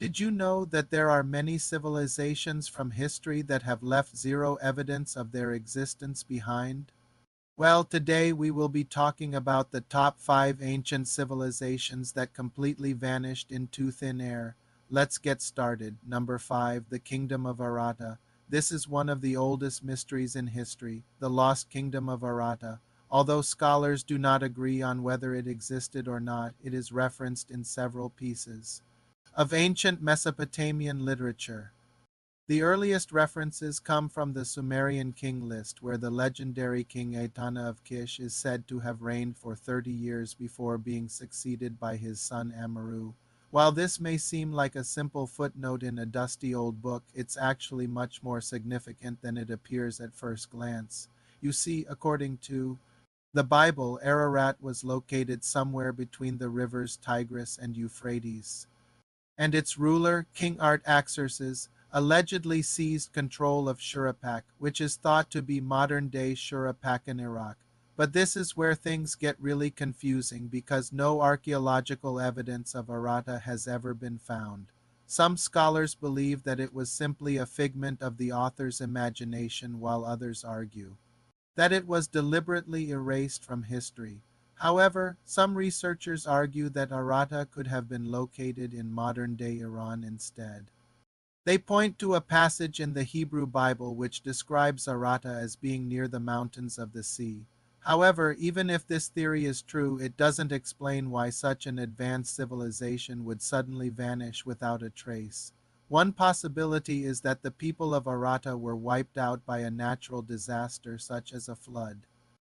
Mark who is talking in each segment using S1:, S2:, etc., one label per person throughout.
S1: Did you know that there are many civilizations from history that have left zero evidence of their existence behind? Well, today we will be talking about the top 5 ancient civilizations that completely vanished into thin air. Let's get started. Number 5, the Kingdom of Arata. This is one of the oldest mysteries in history, the lost kingdom of Arata. Although scholars do not agree on whether it existed or not, it is referenced in several pieces of ancient Mesopotamian literature. The earliest references come from the Sumerian king list, where the legendary king Etana of Kish is said to have reigned for 30 years before being succeeded by his son Amaru. While this may seem like a simple footnote in a dusty old book, it's actually much more significant than it appears at first glance. You see, according to the Bible, Ararat was located somewhere between the rivers Tigris and Euphrates, and its ruler, King Artaxerxes, allegedly seized control of Shuruppak, which is thought to be modern-day Shuruppak in Iraq. But this is where things get really confusing because no archaeological evidence of Arata has ever been found. Some scholars believe that it was simply a figment of the author's imagination, while others argue that it was deliberately erased from history. However, some researchers argue that Arata could have been located in modern-day Iran instead. They point to a passage in the Hebrew Bible which describes Arata as being near the mountains of the sea. However, even if this theory is true, it doesn't explain why such an advanced civilization would suddenly vanish without a trace. One possibility is that the people of Arata were wiped out by a natural disaster such as a flood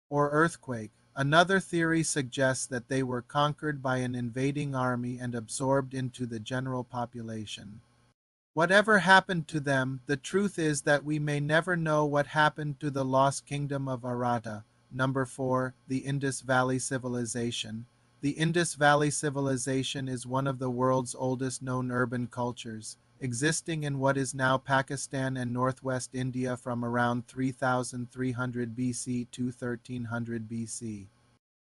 S1: or earthquake. Another theory suggests that they were conquered by an invading army and absorbed into the general population. Whatever happened to them, the truth is that we may never know what happened to the lost kingdom of Arata. Number 4, the Indus Valley Civilization. The Indus Valley Civilization is one of the world's oldest known urban cultures, existing in what is now Pakistan and northwest India from around 3300 BC to 1300 BC.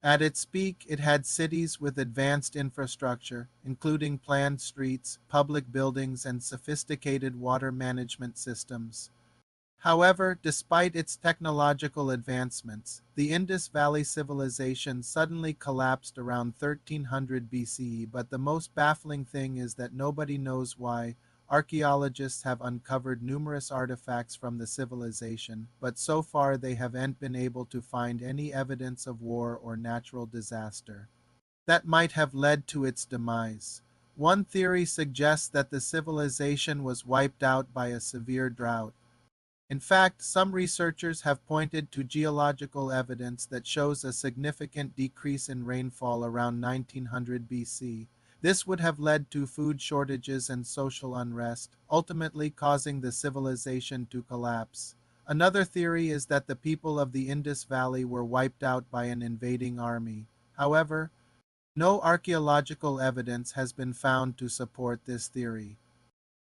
S1: At its peak, it had cities with advanced infrastructure, including planned streets, public buildings, and sophisticated water management systems. However, despite its technological advancements, the Indus Valley Civilization suddenly collapsed around 1300 BCE, but the most baffling thing is that nobody knows why. Archaeologists have uncovered numerous artifacts from the civilization, but so far they haven't been able to find any evidence of war or natural disaster that might have led to its demise. One theory suggests that the civilization was wiped out by a severe drought. In fact, some researchers have pointed to geological evidence that shows a significant decrease in rainfall around 1900 BC. This would have led to food shortages and social unrest, ultimately causing the civilization to collapse. Another theory is that the people of the Indus Valley were wiped out by an invading army. However, no archaeological evidence has been found to support this theory.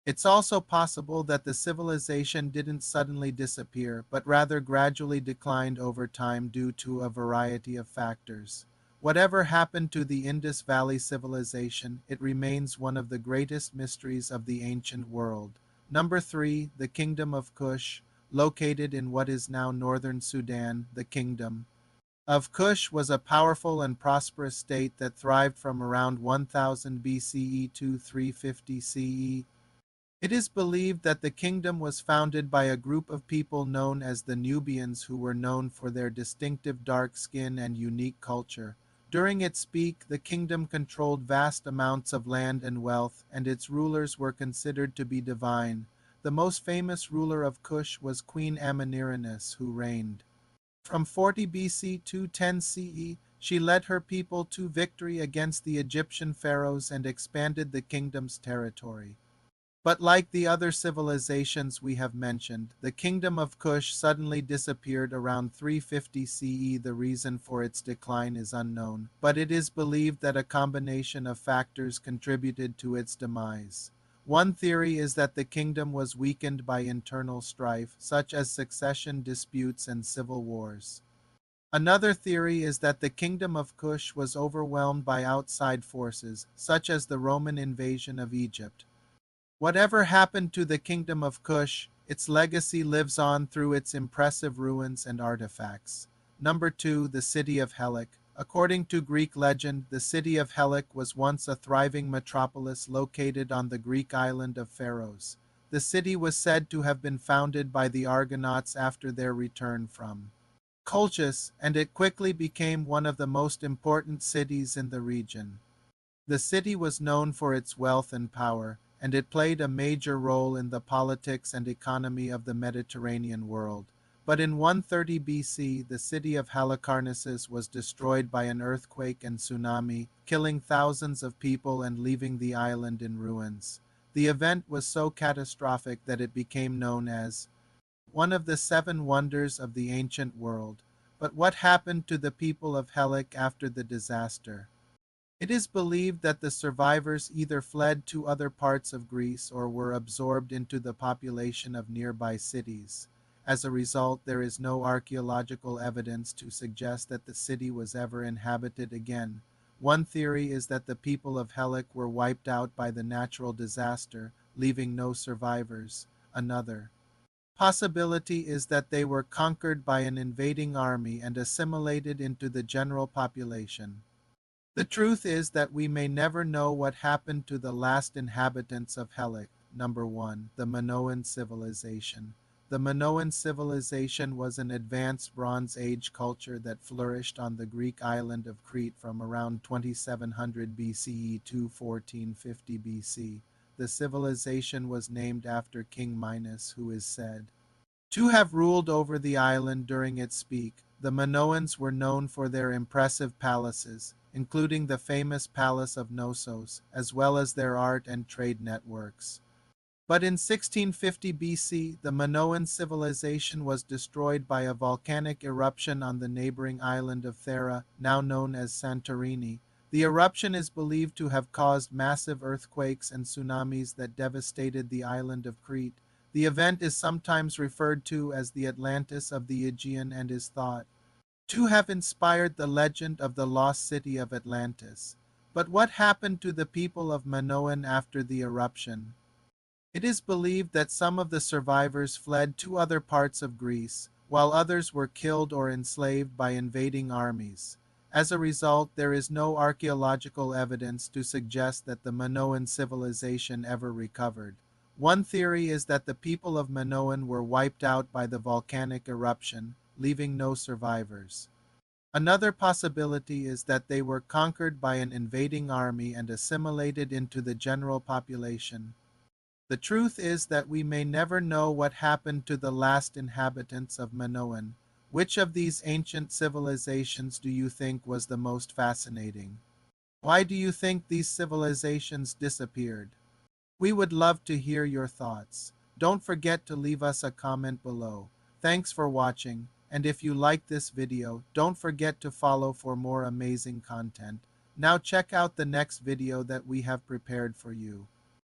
S1: It's also possible that the civilization didn't suddenly disappear, but rather gradually declined over time due to a variety of factors. Whatever happened to the Indus Valley civilization, it remains one of the greatest mysteries of the ancient world. Number 3, the Kingdom of Kush, located in what is now northern Sudan. The Kingdom of Kush was a powerful and prosperous state that thrived from around 1000 BCE to 350 CE. It is believed that the kingdom was founded by a group of people known as the Nubians, who were known for their distinctive dark skin and unique culture. During its peak, the kingdom controlled vast amounts of land and wealth, and its rulers were considered to be divine. The most famous ruler of Kush was Queen Amanirenas, who reigned from 40 BC to 10 CE. She led her people to victory against the Egyptian pharaohs and expanded the kingdom's territory. But like the other civilizations we have mentioned, the kingdom of Kush suddenly disappeared around 350 CE. The reason for its decline is unknown, but it is believed that a combination of factors contributed to its demise. One theory is that the kingdom was weakened by internal strife, such as succession disputes and civil wars. Another theory is that the kingdom of Kush was overwhelmed by outside forces, such as the Roman invasion of Egypt. Whatever happened to the kingdom of Kush, its legacy lives on through its impressive ruins and artifacts. Number 2. The City of Helic. According to Greek legend, the city of Helic was once a thriving metropolis located on the Greek island of Pharos. The city was said to have been founded by the Argonauts after their return from Colchis, and it quickly became one of the most important cities in the region. The city was known for its wealth and power, and it played a major role in the politics and economy of the Mediterranean world. But in 130 BC, the city of Halicarnassus was destroyed by an earthquake and tsunami, killing thousands of people and leaving the island in ruins. The event was so catastrophic that it became known as one of the seven wonders of the ancient world. But what happened to the people of Helic after the disaster? It is believed that the survivors either fled to other parts of Greece or were absorbed into the population of nearby cities. As a result, there is no archaeological evidence to suggest that the city was ever inhabited again. One theory is that the people of Helic were wiped out by the natural disaster, leaving no survivors. Another possibility is that they were conquered by an invading army and assimilated into the general population. The truth is that we may never know what happened to the last inhabitants of Helic. Number 1. The Minoan Civilization. The Minoan civilization was an advanced Bronze Age culture that flourished on the Greek island of Crete from around 2700 BCE to 1450 BC. The civilization was named after King Minos, who is said to have ruled over the island during its peak. The Minoans were known for their impressive palaces, including the famous Palace of Knossos, as well as their art and trade networks. But in 1650 BC, the Minoan civilization was destroyed by a volcanic eruption on the neighboring island of Thera, now known as Santorini. The eruption is believed to have caused massive earthquakes and tsunamis that devastated the island of Crete. The event is sometimes referred to as the Atlantis of the Aegean and is thought to have inspired the legend of the lost city of Atlantis. But what happened to the people of Minoan after the eruption? It is believed that some of the survivors fled to other parts of Greece, while others were killed or enslaved by invading armies. As a result, there is no archaeological evidence to suggest that the Minoan civilization ever recovered. One theory is that the people of Minoan were wiped out by the volcanic eruption, leaving no survivors. Another possibility is that they were conquered by an invading army and assimilated into the general population. The truth is that we may never know what happened to the last inhabitants of Minoan. Which of these ancient civilizations do you think was the most fascinating? Why do you think these civilizations disappeared? We would love to hear your thoughts. Don't forget to leave us a comment below. Thanks for watching, and if you like this video, don't forget to follow for more amazing content. Now check out the next video that we have prepared for you.